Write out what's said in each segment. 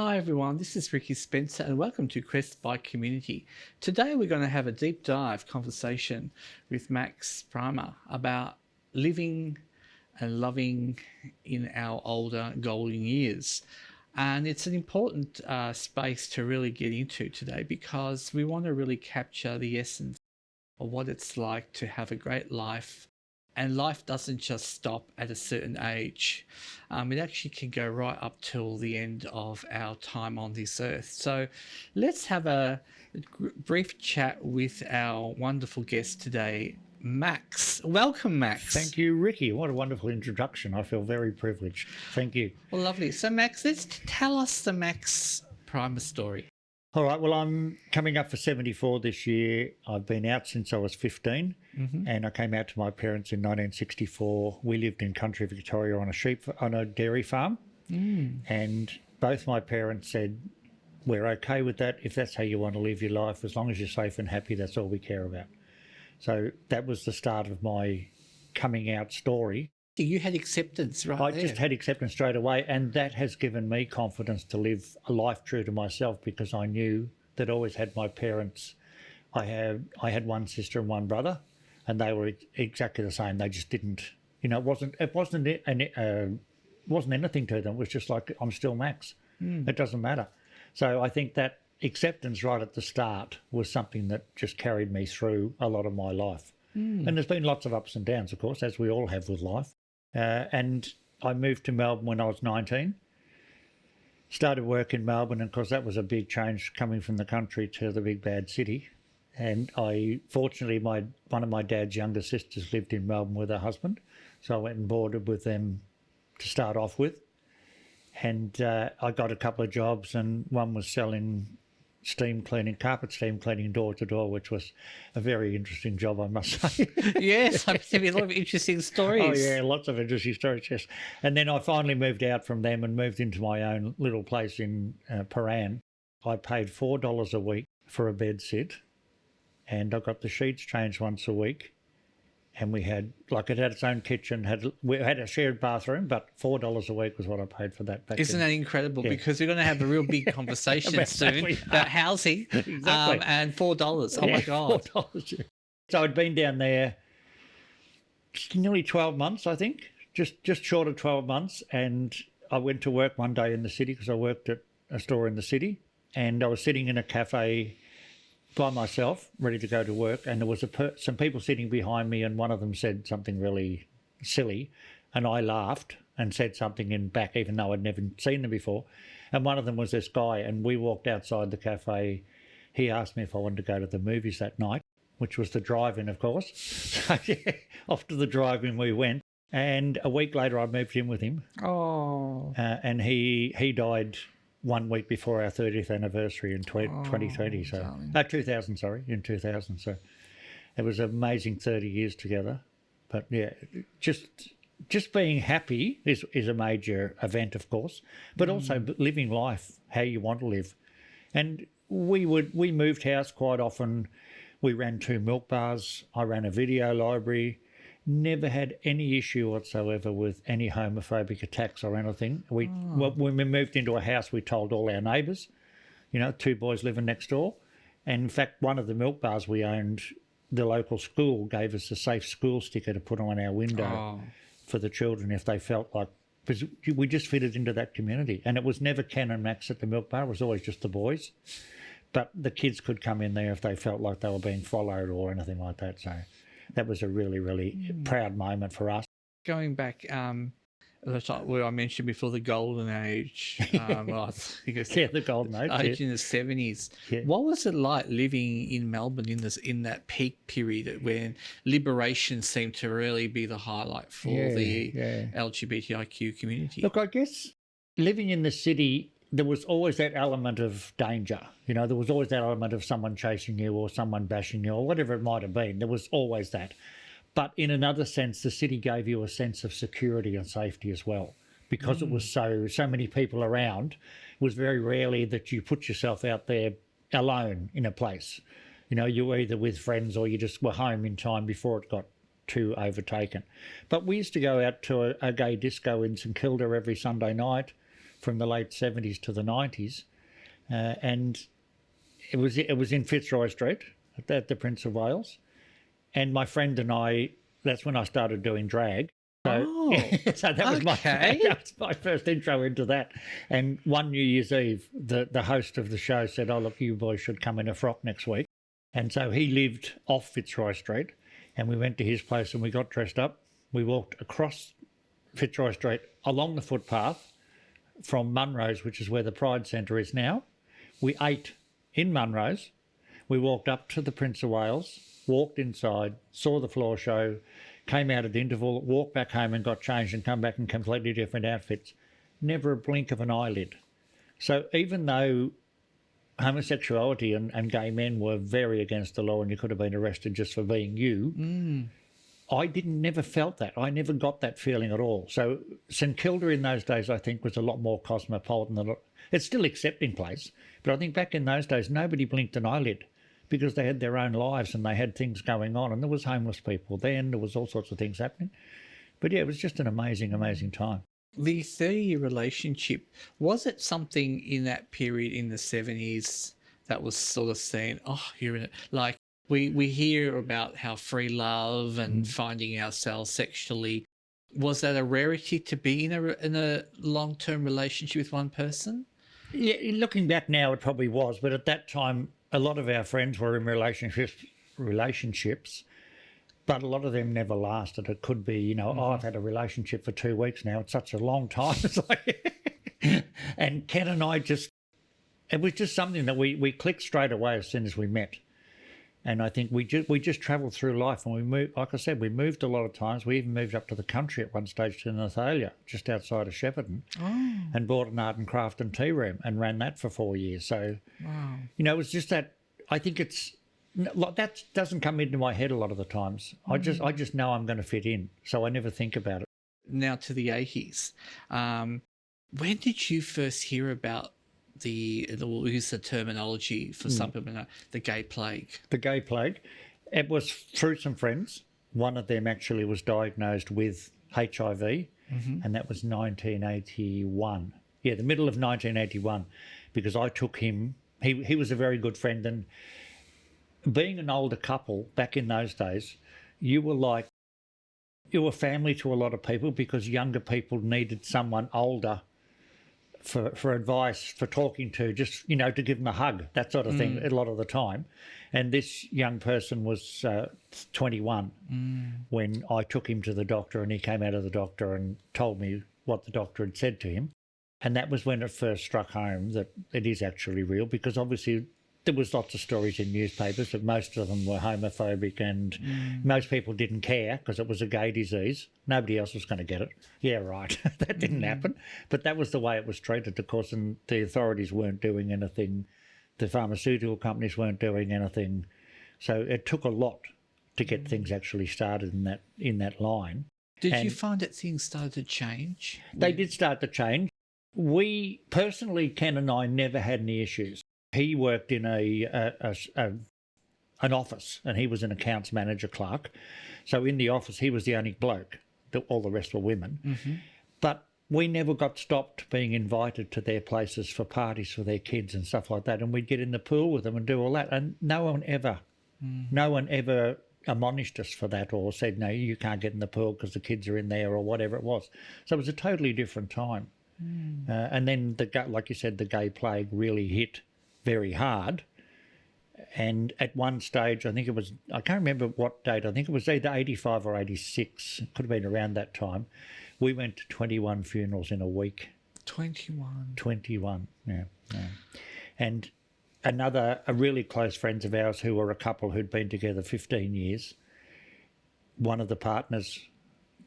Hi everyone, this is Ricki Spencer and welcome to Quest by Community. Today we're going to have a deep dive conversation with Max Primmer about living and loving in our older golden years. And it's an important space to really get into today because we want to really capture the essence of what it's like to have a great life. And life doesn't just stop at a certain age. It actually can go right up till the end of our time on this earth. So let's have a brief chat with our wonderful guest today, Max. Welcome, Max. Thank you, Ricki. What a wonderful introduction. I feel very privileged. Thank you. Well, lovely. So Max, let's tell us the Max Primmer story. All right, well, I'm coming up for 74 this year. I've been out since I was 15 and I came out to my parents in 1964. We lived in country Victoria on a dairy farm and both my parents said, we're okay with that. If that's how you want to live your life, as long as you're safe and happy, that's all we care about. So that was the start of my coming out story. You had acceptance right I there. just had acceptance straight away, and that has given me confidence to live a life true to myself because I knew that I always had my parents. I had one sister and one brother, and they were exactly the same. They just didn't, it wasn't anything to them. It was just like, I'm still Max. It doesn't matter. So I think that acceptance right at the start was something that just carried me through a lot of my life. And there's been lots of ups and downs, of course, as we all have with life. And I moved to Melbourne when I was 19, started work in Melbourne, and of course that was a big change coming from the country to the big bad city. And fortunately, one of my dad's younger sisters lived in Melbourne with her husband, so I went and boarded with them to start off with. And I got a couple of jobs, and one was selling carpet steam cleaning door to door, which was a very interesting job, I must say. Yes, I've seen a lot of interesting stories. Oh yeah, lots of interesting stories, yes. And then I finally moved out from them and moved into my own little place in Paran. I paid $4 a week for a bed sit, and I got the sheets changed once a week. And it had its own kitchen, we had a shared bathroom, but $4 a week was what I paid for that back Isn't then. that incredible? Yeah. Because we're going to have a real big conversation soon about housing and $4. Oh my God. $4. Yeah. So I'd been down there nearly 12 months, I think, just short of 12 months. And I went to work one day in the city because I worked at a store in the city, and I was sitting in a cafe by myself, ready to go to work, and there was some people sitting behind me, and one of them said something really silly, and I laughed and said something in back, even though I'd never seen them before. And one of them was this guy, and we walked outside the cafe. He asked me if I wanted to go to the movies that night, which was the drive-in, of course. So yeah, off to the drive-in we went, and a week later I moved in with him. Oh. And he died 1 week before our 30th anniversary in 2020, so 2000, sorry, in 2000. So it was an amazing 30 years together. But yeah, just being happy is a major event, of course, but also living life how you want to live. And we moved house quite often. We ran 2 milk bars. I ran a video library. Never had any issue whatsoever with any homophobic attacks or anything. When we moved into a house, we told all our neighbours, 2 boys living next door. And in fact, one of the milk bars we owned, the local school gave us a safe school sticker to put on our window for the children if they felt like, because we just fitted into that community. And it was never Ken and Max at the milk bar, it was always just the boys. But the kids could come in there if they felt like they were being followed or anything like that. So that was a really, really proud moment for us. Going back, where I mentioned before, the golden age. I think it's the golden age in the 70s. Yeah. What was it like living in Melbourne in that peak period when liberation seemed to really be the highlight for the LGBTIQ community? Look, I guess living in the city, there was always that element of danger. There was always that element of someone chasing you or someone bashing you or whatever it might have been. There was always that. But in another sense, the city gave you a sense of security and safety as well. Because it was so many people around, it was very rarely that you put yourself out there alone in a place. You were either with friends or you just were home in time before it got too overtaken. But we used to go out to a gay disco in St Kilda every Sunday night. from the late 70s to the 90s. And it was in Fitzroy Street at the Prince of Wales. And my friend and I, that's when I started doing drag. So, so that was my first intro into that. And one New Year's Eve, the host of the show said, "Oh, look, you boys should come in a frock next week." And so he lived off Fitzroy Street, and we went to his place and we got dressed up. We walked across Fitzroy Street along the footpath from Munro's, which is where the Pride Centre is now. We ate in Munro's. We walked up to the Prince of Wales, walked inside, saw the floor show, came out at interval, walked back home and got changed and come back in completely different outfits. Never a blink of an eyelid. So even though homosexuality and gay men were very against the law and you could have been arrested just for being you, I never felt that. I never got that feeling at all. So St Kilda in those days, I think, was a lot more cosmopolitan than it's still accepting place. But I think back in those days, nobody blinked an eyelid because they had their own lives and they had things going on, and there was homeless people then, there was all sorts of things happening. But yeah, it was just an amazing, amazing time. The 30-year relationship, was it something in that period in the 70s that was sort of saying, oh, you're in it? Like we hear about how free love and finding ourselves sexually. Was that a rarity to be in a long-term relationship with one person? Yeah, looking back now, it probably was. But at that time, a lot of our friends were in relationships, but a lot of them never lasted. It could be, oh, I've had a relationship for 2 weeks now. It's such a long time. It's like, and Ken and I it was just something that we clicked straight away as soon as we met. And I think we just travelled through life, and we moved. Like I said, we moved a lot of times. We even moved up to the country at one stage to Nathalia, just outside of Shepparton, and bought an art and craft and tea room and ran that for 4 years. So, it was just that. I think that doesn't come into my head a lot of the times. I just know I'm going to fit in, so I never think about it. Now to the 80s. When did you first hear about we'll use the terminology for some people know, the gay plague? The gay plague. It was through some friends. One of them actually was diagnosed with HIV, and that was 1981. Yeah, the middle of 1981, because I took him. He was a very good friend, and being an older couple back in those days, you were family to a lot of people because younger people needed someone older for advice, for talking to, just, to give them a hug, that sort of thing a lot of the time. And this young person was 21 when I took him to the doctor, and he came out of the doctor and told me what the doctor had said to him. And that was when it first struck home that it is actually real, because obviously there was lots of stories in newspapers, but most of them were homophobic, and most people didn't care because it was a gay disease. Nobody else was going to get it. Yeah, right. That didn't happen. But that was the way it was treated, of course, and the authorities weren't doing anything. The pharmaceutical companies weren't doing anything. So it took a lot to get things actually started in that line. Did you find that things started to change? They did start to change. We, personally, Ken and I never had any issues. He worked in an office, and he was an accounts manager clerk. So in the office, he was the only bloke. All the rest were women. But we never got stopped being invited to their places for parties for their kids and stuff like that. And we'd get in the pool with them and do all that. And no one ever admonished us for that or said, no, you can't get in the pool because the kids are in there or whatever it was. So it was a totally different time. And then, like you said, the gay plague really hit very hard. And at one stage, I can't remember what date, I think it was either 85 or 86, it could have been around that time, we went to 21 funerals in a week. 21, yeah. And a really close friends of ours who were a couple who'd been together 15 years, one of the partners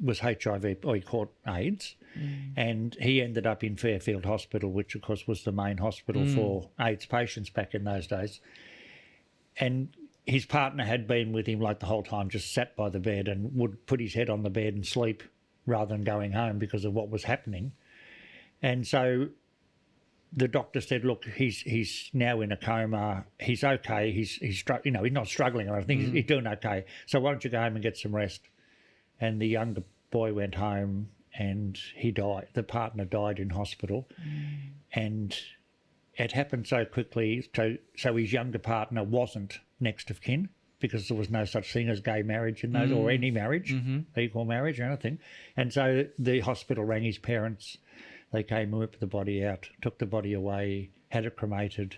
was HIV, or he caught AIDS, and he ended up in Fairfield Hospital, which of course was the main hospital for AIDS patients back in those days. And his partner had been with him like the whole time, just sat by the bed and would put his head on the bed and sleep rather than going home because of what was happening. And so the doctor said, look, he's now in a coma. He's okay. He's not struggling or anything. He's doing okay. So why don't you go home and get some rest? And the younger boy went home and he died. The partner died in hospital, and it happened so quickly. So his younger partner wasn't next of kin because there was no such thing as gay marriage in those, or any marriage, equal marriage or anything. And so the hospital rang his parents. They came and whipped the body out, took the body away, had it cremated,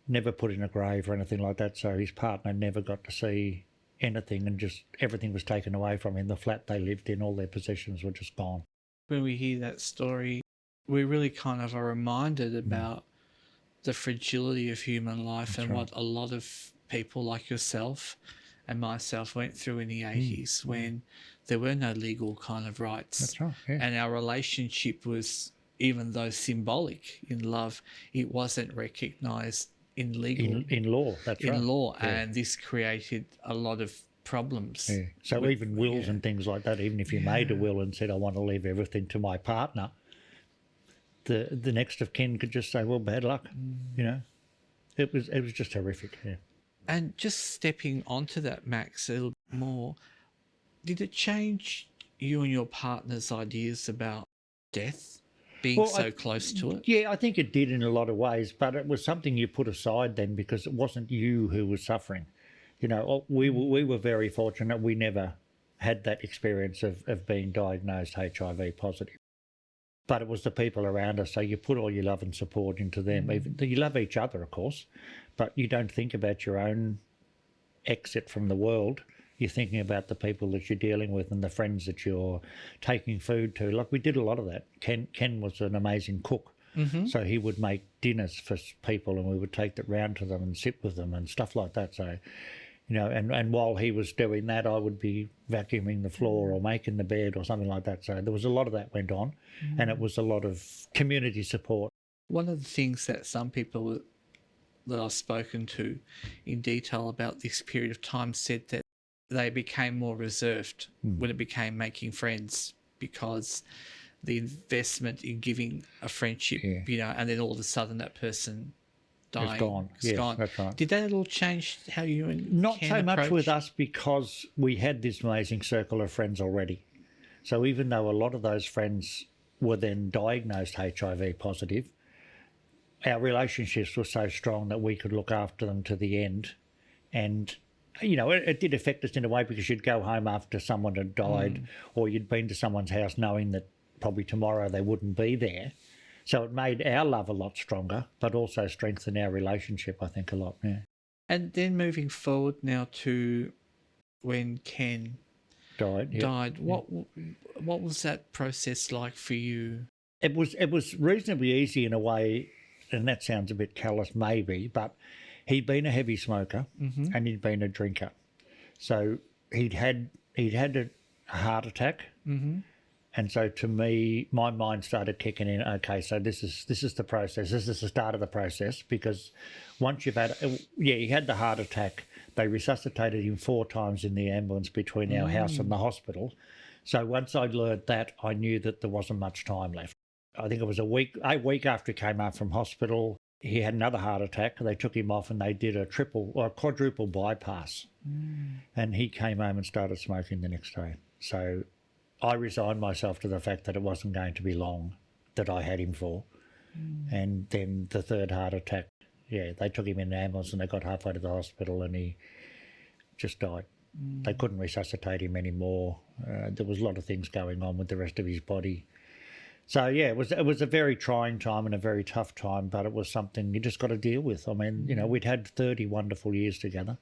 never put in a grave or anything like that. So his partner never got to see anything, and just everything was taken away from him. The flat they lived in, all their possessions were just gone. When we hear that story, we really kind of are reminded about the fragility of human life. That's and what a lot of people like yourself and myself went through in the 80s when there were no legal kind of rights. That's right, yeah. And our relationship was, even though symbolic in love, it wasn't recognised in legal. In law, that's right. In law, yeah. And this created a lot of problems. Yeah. So even wills and things like that, even if you made a will and said, I want to leave everything to my partner, the next of kin could just say, well, bad luck, you know. It was just horrific, yeah. And just stepping onto that, Max, a little bit more, did it change you and your partner's ideas about death, being so close to it? Yeah, I think it did in a lot of ways, but it was something you put aside then because it wasn't you who was suffering. You know, we were very fortunate. We never had that experience of being diagnosed HIV positive. But it was the people around us, so you put all your love and support into them. Even you love each other, of course, but you don't think about your own exit from the world. You're thinking about the people that you're dealing with and the friends that you're taking food to. Like, we did a lot of that. Ken was an amazing cook, so he would make dinners for people and we would take that round to them and sit with them and stuff like that. So, you know, and while he was doing that, I would be vacuuming the floor or making the bed or something like that. So there was a lot of that went on, and it was a lot of community support. One of the things that some people that I've spoken to in detail about this period of time said that they became more reserved when it became making friends, because the investment in giving a friendship, you know, and then all of a sudden that person dying. It's gone. Yes, gone. That's right. Did that at all change how you and Not Ken so much approached? with us, because we had this amazing circle of friends already. So even though a lot of those friends were then diagnosed HIV positive, our relationships were so strong that we could look after them to the end. And, you know, it did affect us in a way, because you'd go home after someone had died or you'd been to someone's house knowing that probably tomorrow they wouldn't be there. So it made our love a lot stronger, but also strengthened our relationship, I think, a lot, yeah. And then moving forward now to when Ken died. What was that process like for you? It was reasonably easy in a way, and that sounds a bit callous maybe, but he'd been a heavy smoker and he'd been a drinker. So he'd had a heart attack. And so to me, my mind started kicking in. Okay, so this is the process. This is the start of the process, because once you've had, he had the heart attack. They resuscitated him 4 times in the ambulance between our house and the hospital. So once I learned that, I knew that there wasn't much time left. I think it was a week after he came out from hospital, he had another heart attack. They took him off and they did a quadruple bypass. And he came home and started smoking the next day. So I resigned myself to the fact that it wasn't going to be long that I had him for. And then the third heart attack, they took him in an ambulance and they got halfway to the hospital and he just died. They couldn't resuscitate him anymore. There was a lot of things going on with the rest of his body. So, it was a very trying time and a very tough time, but it was something you just got to deal with. I mean, you know, we'd had 30 wonderful years together,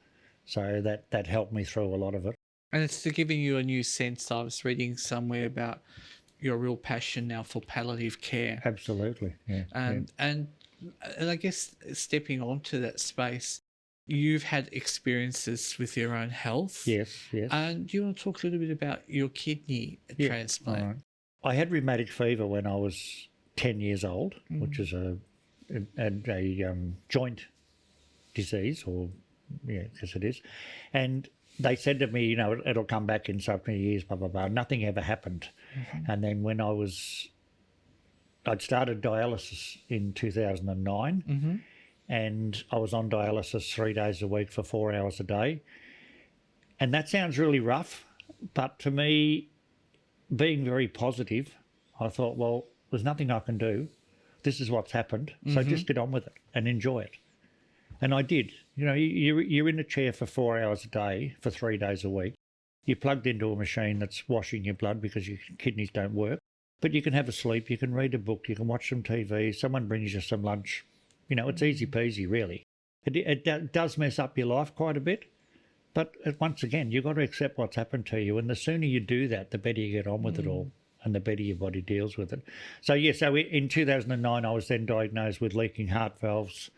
so that helped me through a lot of it. And it's giving you a new sense. I was reading somewhere about your real passion now for palliative care. Absolutely, yeah. And I guess stepping onto that space, you've had experiences with your own health. Yes. And do you want to talk a little bit about your kidney transplant? Right. I had rheumatic fever when I was 10 years old, which is a joint disease, or yes, it is. And they said to me, you know, it'll come back in so many years, blah, blah, blah. Nothing ever happened. And then when I'd started dialysis in 2009, and I was on dialysis 3 days a week for 4 hours a day. And that sounds really rough, but to me, being very positive, I thought, well, there's nothing I can do. This is what's happened. So just get on with it and enjoy it. And I did. You know, you're in a chair for 4 hours a day for 3 days a week. You're plugged into a machine that's washing your blood because your kidneys don't work. But you can have a sleep, you can read a book, you can watch some TV, someone brings you some lunch. You know, it's easy peasy, really. It does mess up your life quite a bit. But once again, you've got to accept what's happened to you. And the sooner you do that, the better you get on with it all and the better your body deals with it. So, so in 2009, I was then diagnosed with leaking heart valves.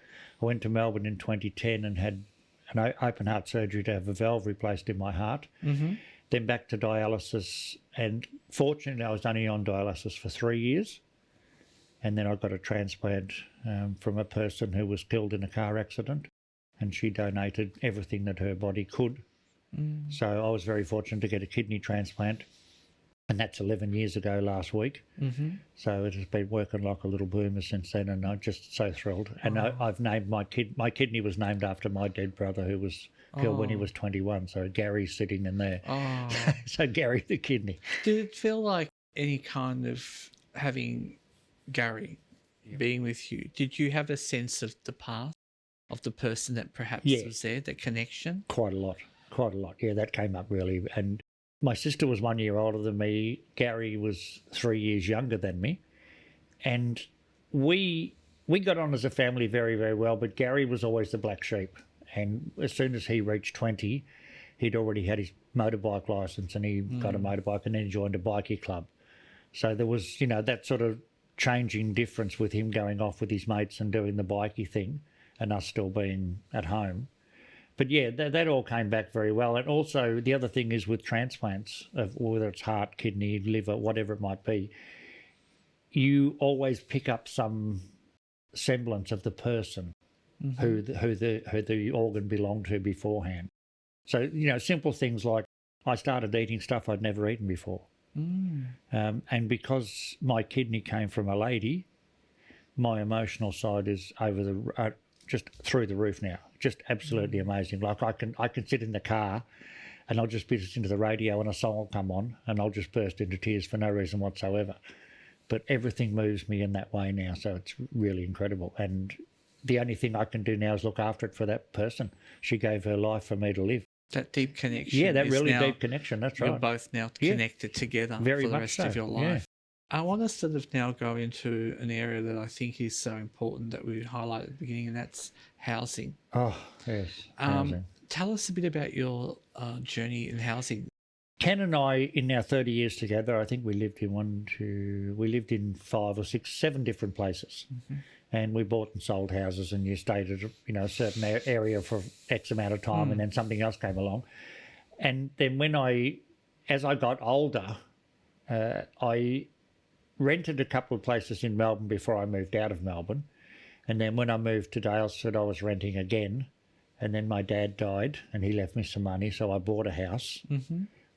I went to Melbourne in 2010 and had an open heart surgery to have a valve replaced in my heart. Then back to dialysis. And fortunately, I was only on dialysis for 3 years. And then I got a transplant from a person who was killed in a car accident. And she donated everything that her body could. So I was very fortunate to get a kidney transplant. And that's 11 years ago last week. So it has been working like a little boomer since then, and I'm just so thrilled. And I've named my kidney was named after my dead brother who was killed when he was 21. So Gary's sitting in there. So Gary the kidney. Did it feel like any kind of having Gary being with you, did you have a sense of the past of the person that perhaps was there, the connection? Quite a lot. Yeah, that came up really. And my sister was 1 year older than me. Gary was 3 years younger than me. And we got on as a family very, very well, but Gary was always the black sheep. And as soon as he reached 20, he'd already had his motorbike licence and he got a motorbike and then he joined a bikie club. So there was, you know, that sort of changing difference with him going off with his mates and doing the bikie thing and us still being at home. But yeah, that all came back very well. And also the other thing is with transplants, whether it's heart, kidney, liver, whatever it might be, you always pick up some semblance of the person who the organ belonged to beforehand. So, you know, simple things like I started eating stuff I'd never eaten before. And because my kidney came from a lady, my emotional side is just through the roof now. Just absolutely amazing. Like I can sit in the car and I'll just be listening to the radio and a song will come on and I'll just burst into tears for no reason whatsoever. But everything moves me in that way now, so it's really incredible. And the only thing I can do now is look after it for that person. She gave her life for me to live. That deep connection. Yeah, that really deep connection, that's right. You're both now connected together very for the much rest so. of your life. I want to sort of now go into an area that I think is so important that we highlighted at the beginning, and that's housing. Oh, yes, housing. Tell us a bit about your journey in housing. Ken and I, in our 30 years together, I think we lived in 5 or 6, 7 different places. And we bought and sold houses, and you stayed at a certain area for X amount of time, and then something else came along. And then as I got older, I rented a couple of places in Melbourne before I moved out of Melbourne. And then when I moved to Daylesford, I was renting again. And then my dad died and he left me some money. So I bought a house,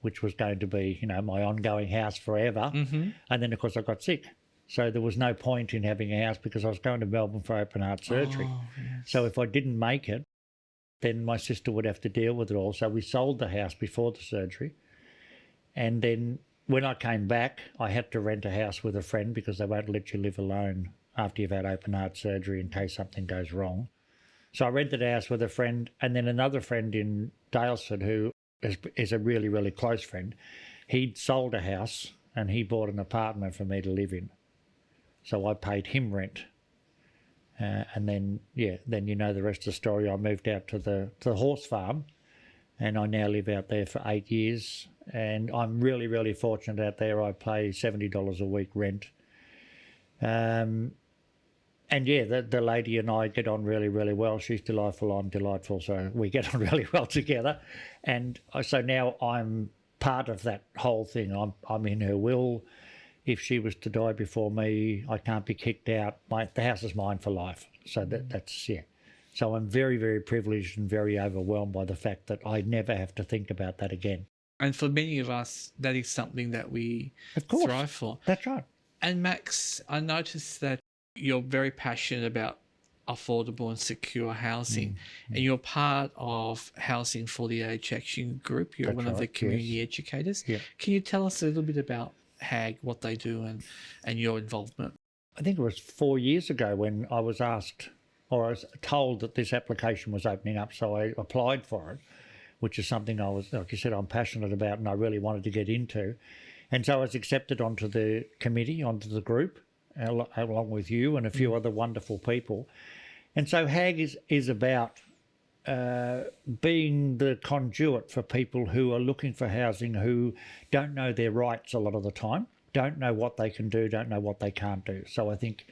which was going to be, my ongoing house forever. And then, of course, I got sick. So there was no point in having a house because I was going to Melbourne for open heart surgery. So if I didn't make it, then my sister would have to deal with it all. So we sold the house before the surgery. And then when I came back, I had to rent a house with a friend because they won't let you live alone after you've had open heart surgery in case something goes wrong. So I rented a house with a friend, and then another friend in Daylesford who is a really, really close friend. He'd sold a house and he bought an apartment for me to live in. So I paid him rent. And then the rest of the story. I moved out to the horse farm, and I now live out there for 8 years. And I'm really, really fortunate out there. I pay $70 a week rent. The lady and I get on really, really well. She's delightful, I'm delightful, so we get on really well together. And so now I'm part of that whole thing. I'm in her will. If she was to die before me, I can't be kicked out. The house is mine for life. So that's. So I'm very, very privileged and very overwhelmed by the fact that I never have to think about that again. And for many of us, that is something that we thrive for. That's right. And Max, I noticed that you're very passionate about affordable and secure housing, and you're part of Housing for the Age Action Group. You're one of the community educators. Yeah. Can you tell us a little bit about HAAG, what they do, and your involvement? I think it was 4 years ago when I was asked, or I was told that this application was opening up, so I applied for it, which is something I was, like you said, I'm passionate about and I really wanted to get into. And so I was accepted onto the committee, onto the group, along with you and a few other wonderful people. And so HAAG is about being the conduit for people who are looking for housing, who don't know their rights a lot of the time, don't know what they can do, don't know what they can't do. So I think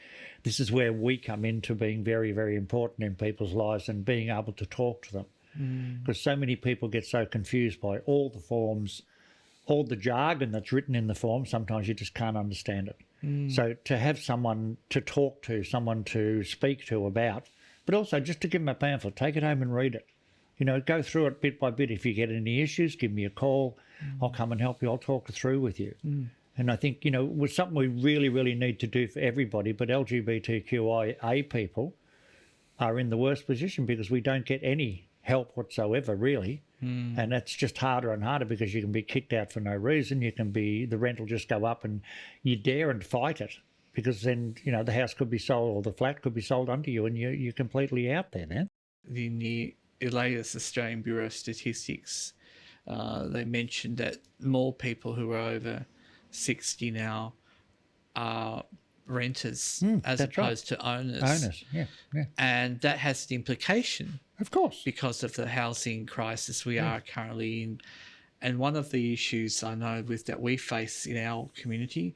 this is where we come into being very, very important in people's lives and being able to talk to them. Because so many people get so confused by all the forms, all the jargon that's written in the form, sometimes you just can't understand it. So to have someone to talk to, someone to speak to about, but also just to give them a pamphlet, take it home and read it. You know, go through it bit by bit. If you get any issues, give me a call. I'll come and help you. I'll talk it through with you. And I think, you know, it's something we really, really need to do for everybody, but LGBTQIA people are in the worst position because we don't get any help whatsoever, really. And that's just harder and harder because you can be kicked out for no reason. You can be, the rent will just go up and you dare and fight it because then, you know, the house could be sold or the flat could be sold under you and you're completely out there, man. In the latest Australian Bureau of Statistics, they mentioned that more people who are over 60 now are renters as opposed to owners. Owners, yeah. And that has an implication, of course, because of the housing crisis we are currently in. And one of the issues I know that we face in our community,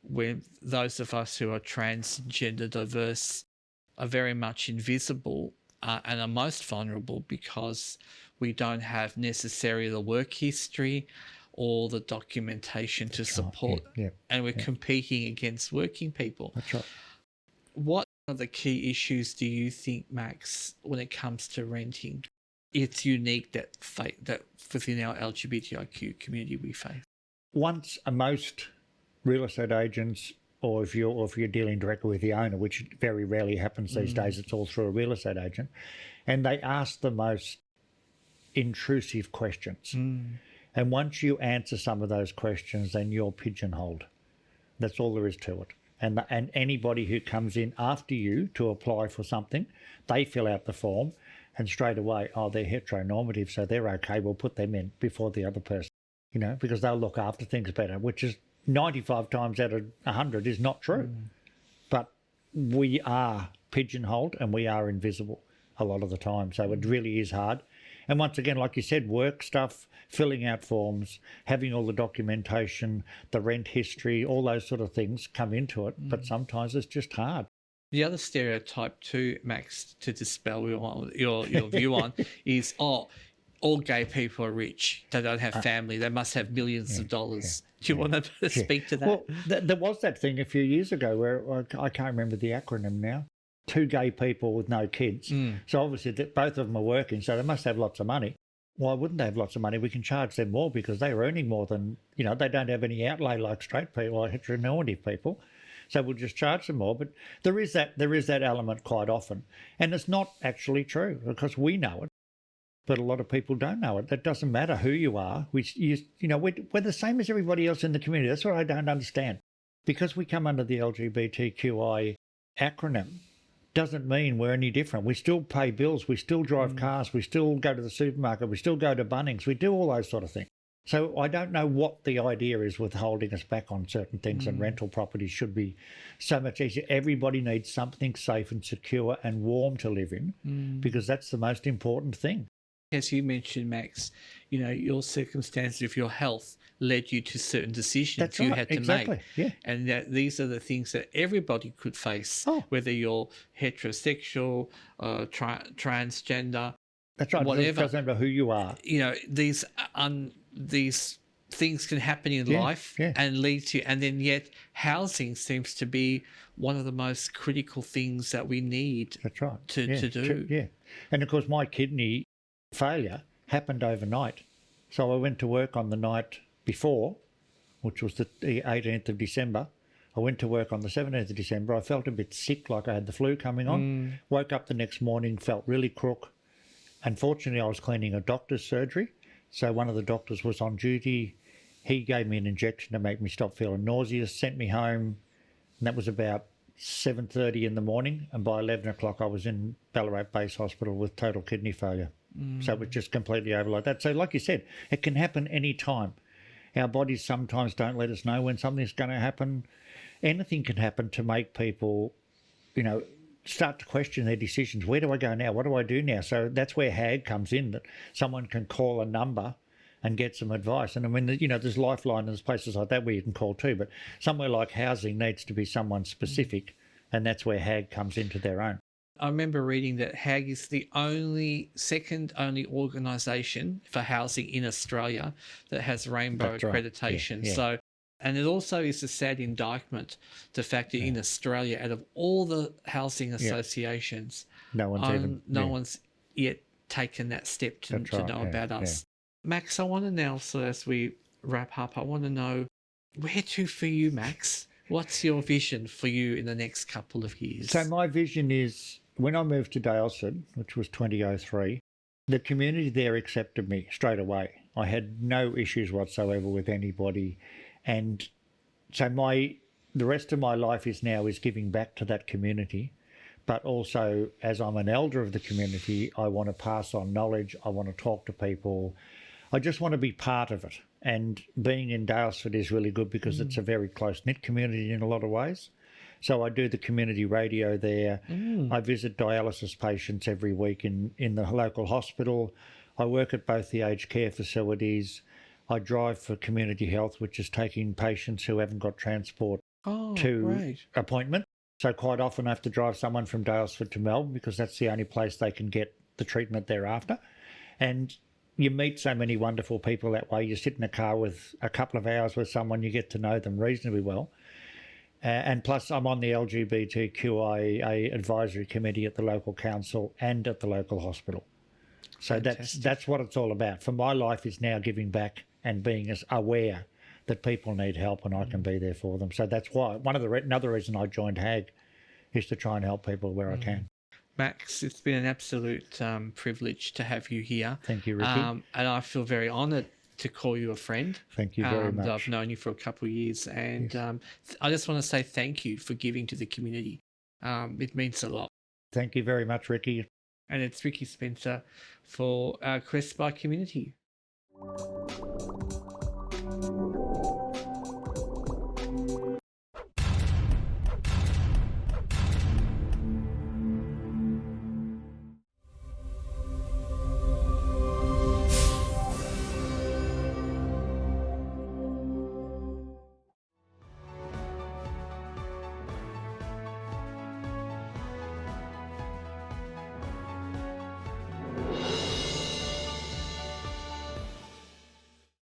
where those of us who are transgender diverse are very much invisible and are most vulnerable because we don't have necessarily the work history or the documentation to support. And we're competing against working people. That's right. What are the key issues do you think, Max, when it comes to renting? It's unique that within our LGBTIQ community we face. Once most real estate agents, or if you're dealing directly with the owner, which very rarely happens these days, it's all through a real estate agent, and they ask the most intrusive questions. And once you answer some of those questions, then you're pigeonholed. That's all there is to it. And anybody who comes in after you to apply for something, they fill out the form and straight away, oh, they're heteronormative, so they're okay, we'll put them in before the other person, you know, because they'll look after things better, which is 95 times out of 100 is not true. But we are pigeonholed and we are invisible a lot of the time. So it really is hard. And once again, like you said, work stuff, filling out forms, having all the documentation, the rent history, all those sort of things come into it. But sometimes it's just hard. The other stereotype too, Max, to dispel your view on is, all gay people are rich. They don't have family. They must have millions of dollars. Do you want to speak to that? Well, there was that thing a few years ago where I can't remember the acronym now. 2 gay people with no kids. So obviously both of them are working, so they must have lots of money. Why wouldn't they have lots of money? We can charge them more because they're earning more than, you know, they don't have any outlay like straight people or heteronormative people. So we'll just charge them more. But there is that element quite often. And it's not actually true because we know it, but a lot of people don't know it. It doesn't matter who you are. We're the same as everybody else in the community. That's what I don't understand. Because we come under the LGBTQI acronym, doesn't mean we're any different. We still pay bills, we still drive cars, we still go to the supermarket, we still go to Bunnings, we do all those sort of things. So I don't know what the idea is with holding us back on certain things, and rental properties should be so much easier. Everybody needs something safe and secure and warm to live in because that's the most important thing. As you mentioned, Max, you know, your circumstances of your health led you to certain decisions had to make. Yeah. And that these are the things that everybody could face, whether you're heterosexual, transgender. That's right. Whatever. It doesn't matter who you are. You know, these things can happen in life and lead to, and then yet housing seems to be one of the most critical things that we need. That's right. To do. Yeah. And of course, my kidney failure happened overnight. So I went to work on the night before, which was the 18th of December. I went to work on the 17th of December. I felt a bit sick, like I had the flu coming on. Woke up the next morning, felt really crook. Unfortunately, I was cleaning a doctor's surgery. So one of the doctors was on duty He gave me an injection to make me stop feeling nauseous, sent me home, and that was about 7:30 in the morning, and by 11 o'clock I was in Ballarat Base Hospital with total kidney failure. So it was just completely over like that. So like you said, it can happen any time. Our bodies sometimes don't let us know when something's going to happen. Anything can happen to make people, start to question their decisions. Where do I go now? What do I do now? So that's where HAAG comes in, that someone can call a number and get some advice. And I mean, there's Lifeline and there's places like that where you can call too, but somewhere like housing needs to be someone specific, and that's where HAAG comes into their own. I remember reading that HAAG is the second only organisation for housing in Australia that has rainbow accreditation. Yeah. So, and it also is a sad indictment, the fact that in Australia, out of all the housing associations, no one's yet taken that step to know about us. Max, I want to now, so as we wrap up, I want to know, where to for you, Max? What's your vision for you in the next couple of years? So my vision is, when I moved to Daylesford, which was 2003, the community there accepted me straight away. I had no issues whatsoever with anybody. And so the rest of my life is giving back to that community. But also, as I'm an elder of the community, I want to pass on knowledge. I want to talk to people. I just want to be part of it. And being in Daylesford is really good because it's a very close-knit community in a lot of ways. So I do the community radio there. I visit dialysis patients every week in the local hospital. I work at both the aged care facilities. I drive for community health, which is taking patients who haven't got transport to appointment. So quite often I have to drive someone from Daylesford to Melbourne because that's the only place they can get the treatment thereafter. And you meet so many wonderful people that way. You sit in a car with a couple of hours with someone, you get to know them reasonably well. And plus, I'm on the LGBTIQA advisory committee at the local council and at the local hospital. So that's what it's all about. For my life is now giving back and being as aware that people need help and I can be there for them. So that's why another reason I joined HAAG is to try and help people where I can. Max, it's been an absolute privilege to have you here. Thank you, Ricki. And I feel very honoured to call you a friend. Thank you very much. I've known you for a couple of years, and I just want to say thank you for giving to the community. It means a lot. Thank you very much, Ricki. And it's Ricki Spencer for Crest by Community.